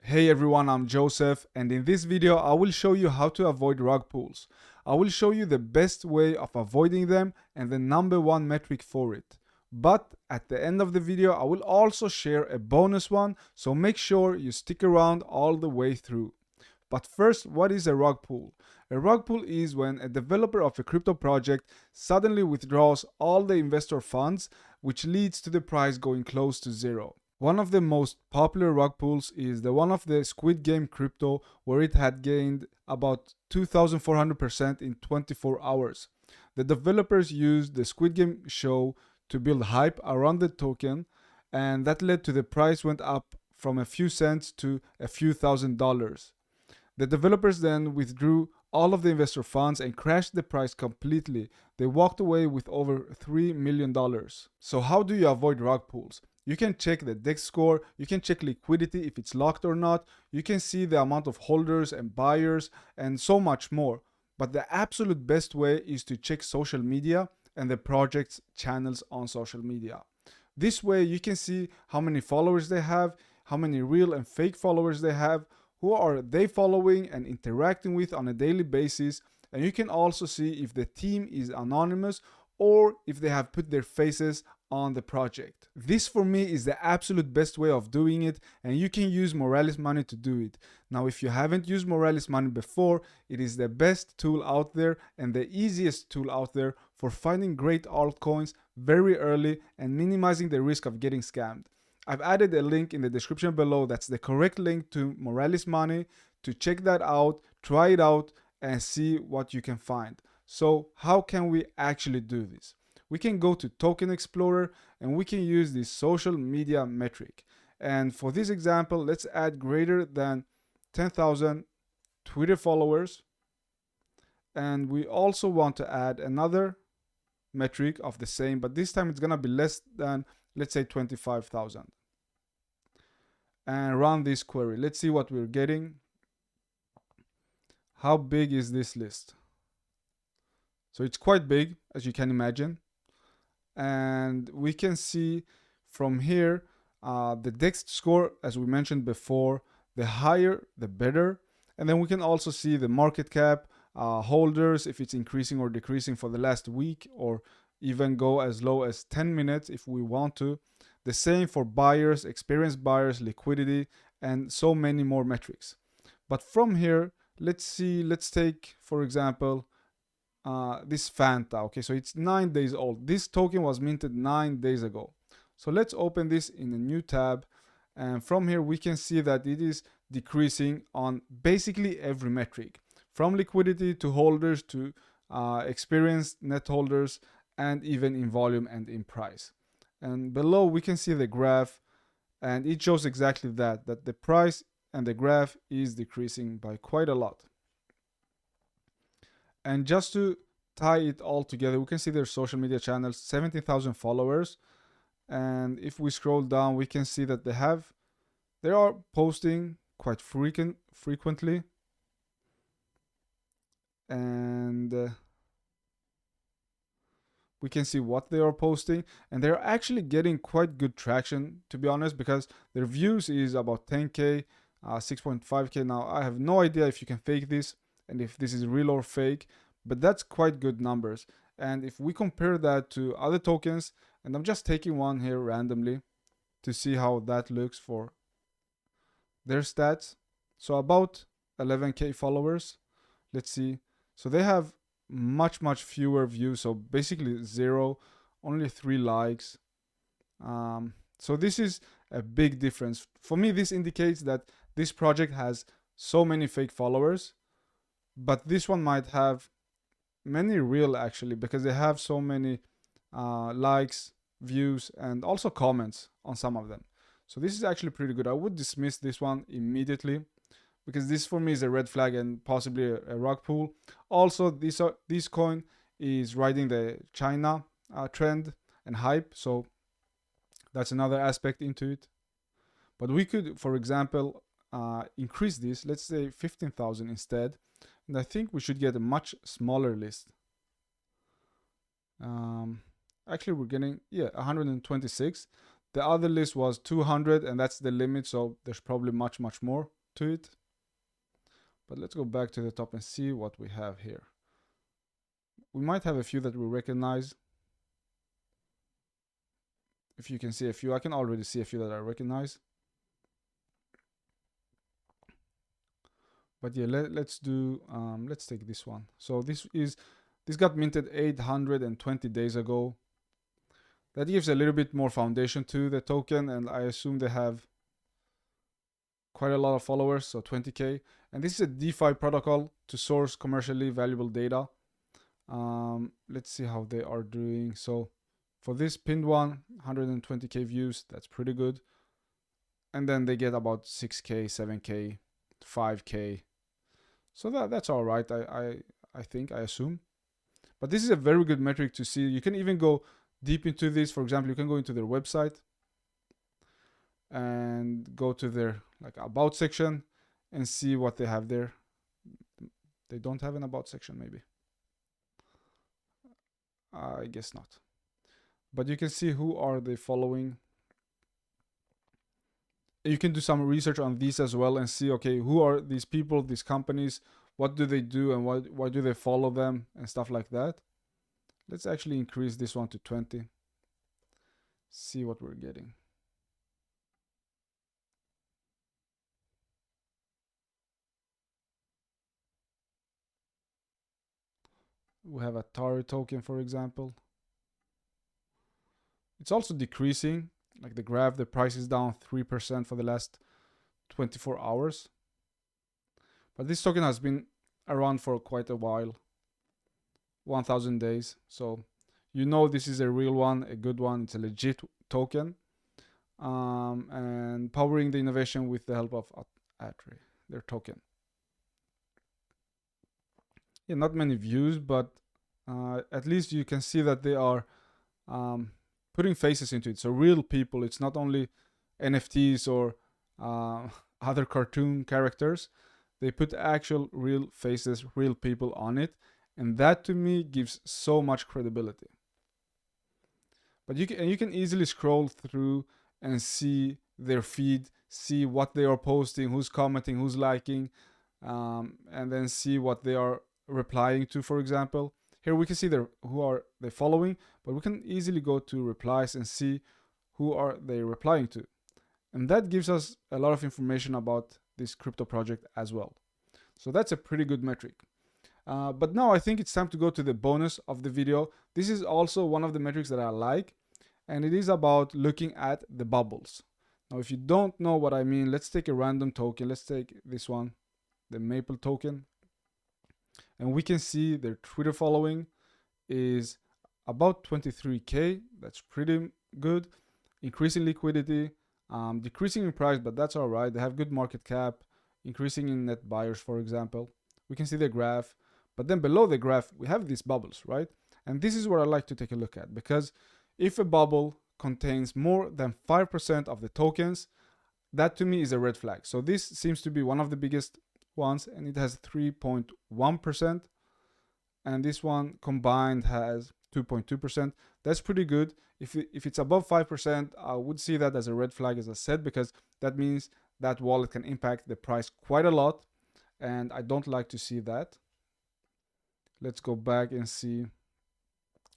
Hey everyone, I'm Joseph, and in this video I will show you how to avoid rug pulls. I will show you the best way of avoiding them and the number one metric for it. But at the end of the video I will also share a bonus one, so make sure you stick around all the way through. But first, what is a rug pull? A rug pull is when a developer of a crypto project suddenly withdraws all the investor funds, which leads to the price going close to zero. One of the most popular rug pulls is the one of the Squid Game crypto, where it had gained about 2,400% in 24 hours. The developers used the Squid Game show to build hype around the token, and that led to the price went up from a few cents to a few $1,000s. The developers then withdrew all of the investor funds and crashed the price completely. They walked away with over $3 million. So how do you avoid rug pulls? You can check the DEX score, you can check liquidity if it's locked or not, you can see the amount of holders and buyers and so much more. But the absolute best way is to check social media and the project's channels on social media. This way you can see how many followers they have, how many real and fake followers they have, who are they following and interacting with on a daily basis, and you can also see if the team is anonymous or if they have put their faces on the project. This for me is the absolute best way of doing it, and you can use Moralis money to do it. Now if you haven't used Moralis money before, it is the best tool out there and the easiest tool out there for finding great altcoins very early and minimizing the risk of getting scammed. I've added a link in the description below. That's the correct link to Moralis money to check that out, try it out, and see what you can find. So how can we actually do this? We can go to Token Explorer and we can use this social media metric. And for this example, let's add greater than 10,000 Twitter followers. And we also want to add another metric of the same, but this time it's gonna be less than, let's say, 25,000. And run this query. Let's see what we're getting. How big is this list? So it's quite big, as you can imagine. And we can see from here the DEX score, as we mentioned before, the higher the better. And then we can also see the market cap, holders, if it's increasing or decreasing for the last week, or even go as low as 10 minutes if we want to. The same for buyers, experienced buyers, liquidity, and so many more metrics. But from here, let's take, for example, this Fanta. Okay, so it's 9 days old. This token was minted 9 days ago. So let's open this in a new tab. And from here, we can see that it is decreasing on basically every metric, from liquidity to holders to experienced net holders, and even in volume and in price. And below we can see the graph, and it shows exactly that the price and the graph is decreasing by quite a lot. And just to tie it all together, we can see their social media channels, 17,000 followers. And if we scroll down, we can see that they are posting quite frequently. And we can see what they are posting, and they're actually getting quite good traction, to be honest, because their views is about 10k, 6.5k. Now I have no idea if you can fake this and if this is real or fake, but that's quite good numbers. And if we compare that to other tokens, and I'm just taking one here randomly to see how that looks for their stats. So about 11k followers. Let's see. So they have much fewer views, so basically zero, only 3 likes. So this is a big difference. For me, this indicates that this project has so many fake followers, but this one might have many real, actually, because they have so many likes, views, and also comments on some of them. So this is actually pretty good. I would dismiss this one immediately, because this for me is a red flag and possibly a rug pull. Also, this coin is riding the China trend and hype, so that's another aspect into it. But we could, for example, increase this, let's say 15,000 instead, and I think we should get a much smaller list. Actually, we're getting 126. The other list was 200, and that's the limit, so there's probably much more to it. But let's go back to the top and see what we have here. We might have a few that we recognize. If you can see a few, I can already see a few that I recognize. But yeah, let's do, let's take this one. So this got minted 820 days ago. That gives a little bit more foundation to the token, and I assume they have quite a lot of followers, so 20k. And this is a DeFi protocol to source commercially valuable data. Let's see how they are doing. So for this pinned one, 120k views, that's pretty good. And then they get about 6k, 7k, 5k. So that's all right, I think, I assume. But this is a very good metric to see. You can even go deep into this. For example, you can go into their website and go to their like about section and see what they have there. They don't have an about section, maybe. I guess not. But you can see who are they following. You can do some research on these as well and see, okay, who are these people, these companies, what do they do, and why do they follow them and stuff like that. Let's actually increase this one to 20. See what we're getting. We have a Atari token, for example. It's also decreasing. Like the graph, the price is down 3% for the last 24 hours. But this token has been around for quite a while. 1000 days. So you know this is a real one, a good one. It's a legit token. And powering the innovation with the help of Atari, their token. Yeah, not many views, but at least you can see that they are putting faces into it. So real people. It's not only NFTs or other cartoon characters. They put actual real faces, real people on it. And that to me gives so much credibility. But you can easily scroll through and see their feed, see what they are posting, who's commenting, who's liking, and then see what they are replying to, for example. Here we can see who are they following, but we can easily go to replies and see who are they replying to. And that gives us a lot of information about this crypto project as well. So that's a pretty good metric. But now I think it's time to go to the bonus of the video. This is also one of the metrics that I like, and it is about looking at the bubbles. Now, if you don't know what I mean, let's take a random token. Let's take this one, the Maple token. And we can see their Twitter following is about 23k. That's pretty good. Increasing liquidity, decreasing in price, but that's all right. They have good market cap, increasing in net buyers, for example. We can see the graph, but then below the graph, we have these bubbles, right? And this is what I like to take a look at, because if a bubble contains more than 5% of the tokens, that to me is a red flag. So this seems to be one of the biggest ones, and it has 3.1%, and this one combined has 2.2%. That's pretty good. If it's above 5%, I would see that as a red flag, as I said, because that means that wallet can impact the price quite a lot, and I don't like to see that. Let's go back and see.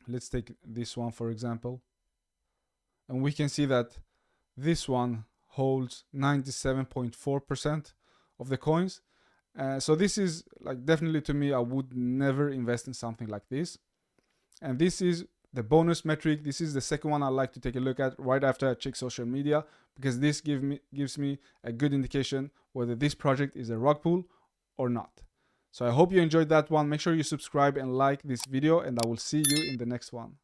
Let's take this one, for example, and we can see that this one holds 97.4% of the coins. So this is like, definitely to me, I would never invest in something like this. And this is the bonus metric. This is the second one I like to take a look at right after I check social media, because this gives me a good indication whether this project is a rug pull or not. So I hope you enjoyed that one. Make sure you subscribe and like this video, and I will see you in the next one.